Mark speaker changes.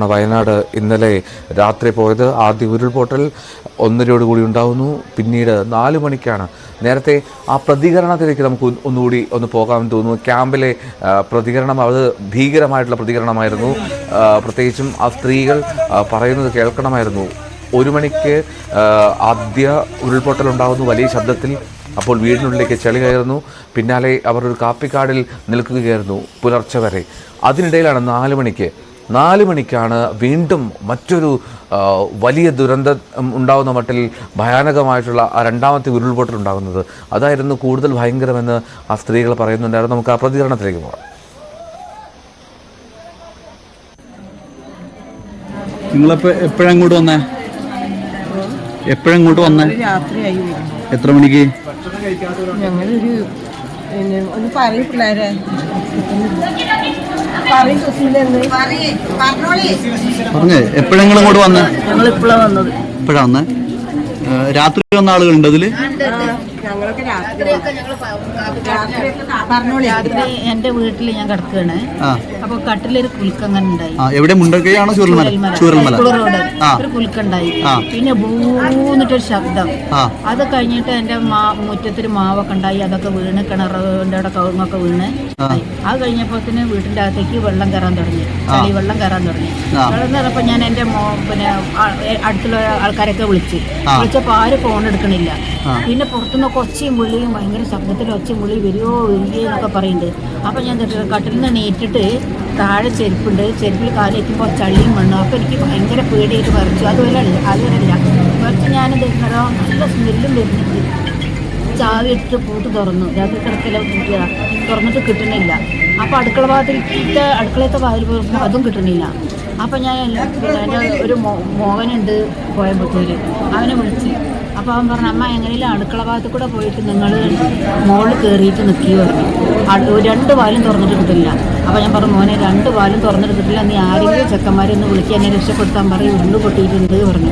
Speaker 1: വയനാട് ഇന്നലെ രാത്രി പോയത്. ആദ്യ ഉരുൾപൊട്ടൽ 1:30 ഉണ്ടാകുന്നു. പിന്നീട് 4 മണിക്കാണ്. നേരത്തെ ആ പ്രതികരണത്തിലേക്ക് നമുക്ക് ഒന്നുകൂടി പോകാമെന്ന് തോന്നുന്നു. ക്യാമ്പിലെ പ്രതികരണം അത് ഭീകരമായിട്ടുള്ള പ്രതികരണമായിരുന്നു. പ്രത്യേകിച്ചും ആ സ്ത്രീകൾ പറയുന്നത് കേൾക്കണമായിരുന്നു. 1 മണിക്ക് ആദ്യ ഉരുൾപൊട്ടൽ ഉണ്ടാകുന്നു വലിയ ശബ്ദത്തിൽ. അപ്പോൾ വീടിനുള്ളിലേക്ക് ചെളി കയറുന്നു. പിന്നാലെ അവർ ഒരു കാപ്പിക്കാടിൽ നിൽക്കുകയായിരുന്നു പുലർച്ചെ വരെ. അതിനിടയിലാണ് 4 മണിക്കാണ് വീണ്ടും മറ്റൊരു വലിയ ദുരന്തം ഉണ്ടാകുന്ന മട്ടിൽ ഭയാനകമായിട്ടുള്ള രണ്ടാമത്തെ ഉരുൾപൊട്ടൽ ഉണ്ടാകുന്നത്. അതായിരുന്നു കൂടുതൽ ഭയങ്കരമെന്ന് ആ സ്ത്രീകൾ പറയുന്നുണ്ടായിരുന്നു. നമുക്ക് ആ പ്രതികരണത്തിലേക്ക് പോകാം.
Speaker 2: നിങ്ങളപ്പോൾ എപ്പോഴങ്ങോട്ട് വന്നേ? എപ്പോഴങ്ങോട്ട് വന്നേ?
Speaker 3: രാത്രിയായി.
Speaker 2: എത്ര മണിക്ക്?
Speaker 3: ഞങ്ങളൊരു ഒന്ന് പറയും പിള്ളേരെ
Speaker 2: പറഞ്ഞേ. എപ്പോഴെങ്കിലും ഇങ്ങോട്ട് വന്നേ?
Speaker 3: ഞങ്ങളിപ്പോഴാണ് വന്നത്.
Speaker 2: എപ്പോഴാ വന്നേ? രാത്രി വന്ന ആളുകളുണ്ട് അതില്?
Speaker 4: രാത്രി എന്റെ വീട്ടിൽ ഞാൻ കിടക്കുകയാണ്. അപ്പൊ കട്ടിലൊരു കുലുക്കങ്ങനെ ഉണ്ടായി.
Speaker 2: എവിടെ? മുണ്ടക്കയാണോ? ചൂരൽമല
Speaker 4: റോഡ് ഒരു കുലുക്കുണ്ടായി. പിന്നെ ഭൂന്നിട്ടൊരു ശബ്ദം. അത് കഴിഞ്ഞിട്ട് എന്റെ മുറ്റത്തൊരു മാവൊക്കെ ഉണ്ടായി. അതൊക്കെ വീണ് കിണറിന്റെ അവിടെ കവുങ്ങൊക്കെ വീണ്. അത് കഴിഞ്ഞപ്പോത്തിന് വീട്ടിന്റെ അകത്തേക്ക് വെള്ളം കയറാൻ തുടങ്ങി. ചളി വെള്ളം കയറാൻ തുടങ്ങി. വെള്ളം കയറപ്പോ ഞാൻ എന്റെ പിന്നെ അടുത്തുള്ള ആൾക്കാരൊക്കെ വിളിച്ചപ്പോ ആരും ഫോൺ എടുക്കണില്ല. പിന്നെ പുറത്തുനിന്നൊക്കെ ഒച്ചയും വിളിയും ഭയങ്കര ശബ്ദത്തിൽ ഒച്ചയും വിളി വരുമോ എന്നൊക്കെ പറയുന്നുണ്ട്. അപ്പം ഞാൻ കട്ടിൽ നിന്ന് നീറ്റിട്ട് താഴെ ചെരുപ്പുണ്ട്. ചെരുപ്പിൽ കാലേക്കുമ്പോൾ ചളിയും മണ്ണും. അപ്പോൾ എനിക്ക് ഭയങ്കര പേടിയായിട്ട് പറിച്ചു. അതുപോലെ പറിച്ച് ഞാനിത് നല്ല സ്മെല്ലും വരുന്നുണ്ട്. ചാവി ഇട്ടിട്ട് പൂട്ട് തുറന്നു. രാത്രി കിടക്കല പൂട്ടിയതാണ്. തുറന്നിട്ട് കിട്ടണില്ല. അപ്പോൾ അടുക്കളത്തെ വാതിൽ പോയപ്പോൾ അതും കിട്ടണില്ല. അപ്പം ഞാൻ എൻ്റെ ഒരു മോഹനുണ്ട് കോയമ്പത്തൂർ, അവനെ വിളിച്ച്. അപ്പോൾ അവൻ പറഞ്ഞു, അമ്മ എങ്ങനെയും അടുക്കള ഭാഗത്ത് കൂടെ പോയിട്ട് നിങ്ങൾ മുകളിൽ കയറിയിട്ട് നിൽക്കി പറഞ്ഞു. 2 വാലും തുറന്നിട്ട് കിട്ടില്ല. അപ്പോൾ ഞാൻ പറഞ്ഞു, മോനെ 2 വാലും തുറന്നിട്ട് കിട്ടില്ല, നീ ആരെങ്കിലും ചെക്കന്മാരെ ഒന്ന് വിളിക്കുക, എന്നെ രക്ഷപ്പെടുത്താൻ പറയും, ഉള്ളു പൊട്ടിയിട്ടുണ്ട് പറഞ്ഞു.